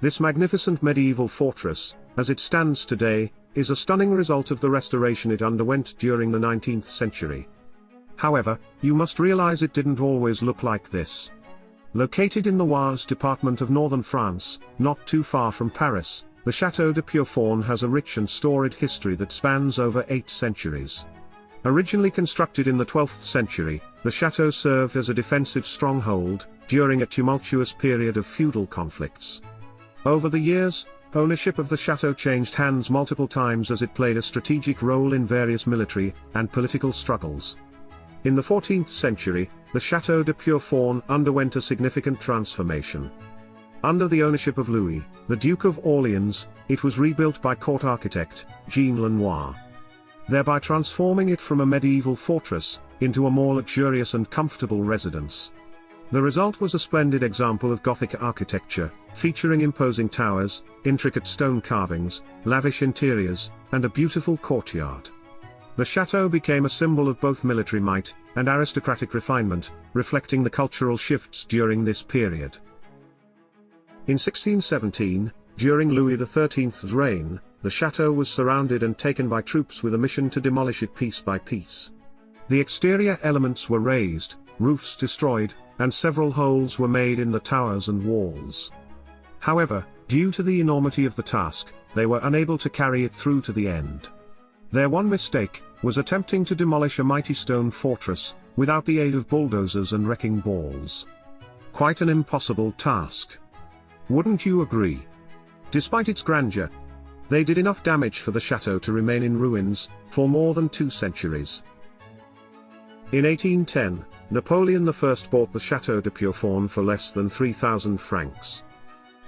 This magnificent medieval fortress, as it stands today, is a stunning result of the restoration it underwent during the 19th century. However, you must realize it didn't always look like this. Located in the Oise department of northern France, not too far from Paris, the Château de Pierrefonds has a rich and storied history that spans over 8 centuries. Originally constructed in the 12th century, the chateau served as a defensive stronghold during a tumultuous period of feudal conflicts. Over the years, ownership of the chateau changed hands multiple times as it played a strategic role in various military and political struggles. In the 14th century, the Château de Pierrefonds underwent a significant transformation. Under the ownership of Louis, the Duke of Orleans, it was rebuilt by court architect Jean Lenoir, thereby transforming it from a medieval fortress into a more luxurious and comfortable residence. The result was a splendid example of Gothic architecture, featuring imposing towers, intricate stone carvings, lavish interiors, and a beautiful courtyard. The chateau became a symbol of both military might and aristocratic refinement, reflecting the cultural shifts during this period. In 1617, during Louis XIII's reign, the chateau was surrounded and taken by troops with a mission to demolish it piece by piece. The exterior elements were razed, roofs destroyed, and several holes were made in the towers and walls. However, due to the enormity of the task, they were unable to carry it through to the end. Their one mistake was attempting to demolish a mighty stone fortress without the aid of bulldozers and wrecking balls. Quite an impossible task. Wouldn't you agree? Despite its grandeur, they did enough damage for the chateau to remain in ruins for more than 2 centuries. In 1810, Napoleon I bought the Château de Pierrefonds for less than 3,000 francs.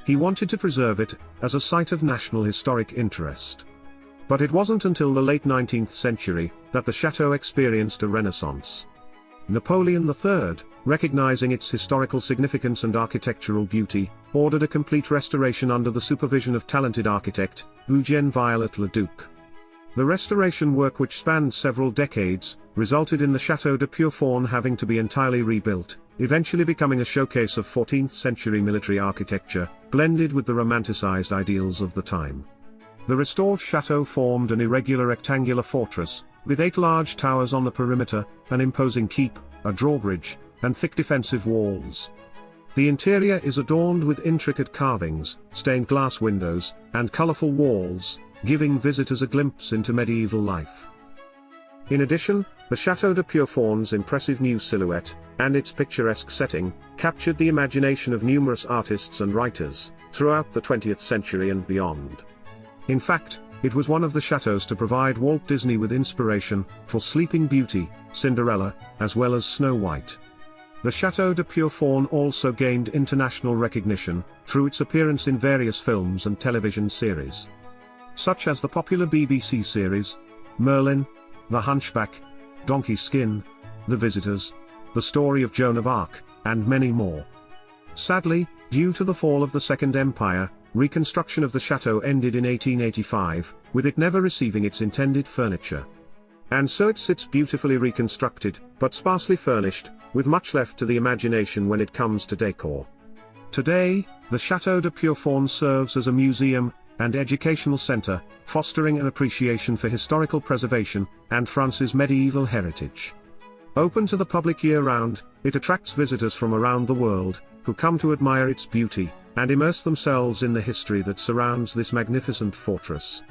He wanted to preserve it as a site of national historic interest. But it wasn't until the late 19th century that the chateau experienced a renaissance. Napoleon III, recognizing its historical significance and architectural beauty, ordered a complete restoration under the supervision of talented architect Eugène Viollet-le-Duc. The restoration work, which spanned several decades, resulted in the Château de Pierrefonds having to be entirely rebuilt, eventually becoming a showcase of 14th-century military architecture, blended with the romanticized ideals of the time. The restored chateau formed an irregular rectangular fortress, with 8 large towers on the perimeter, an imposing keep, a drawbridge, and thick defensive walls. The interior is adorned with intricate carvings, stained glass windows, and colorful walls, giving visitors a glimpse into medieval life. In addition, the Château de Pierrefonds' impressive new silhouette, and its picturesque setting, captured the imagination of numerous artists and writers throughout the 20th century and beyond. In fact, it was one of the chateaus to provide Walt Disney with inspiration for Sleeping Beauty, Cinderella, as well as Snow White. The Château de Pierrefonds also gained international recognition through its appearance in various films and television series, such as the popular BBC series Merlin, The Hunchback, Donkey Skin, The Visitors, The Story of Joan of Arc, and many more. Sadly, due to the fall of the Second Empire, reconstruction of the chateau ended in 1885, with it never receiving its intended furniture. And so it sits beautifully reconstructed, but sparsely furnished, with much left to the imagination when it comes to decor. Today, the Château de Pierrefonds serves as a museum and educational center, fostering an appreciation for historical preservation and France's medieval heritage. Open to the public year-round, it attracts visitors from around the world, who come to admire its beauty and immerse themselves in the history that surrounds this magnificent fortress.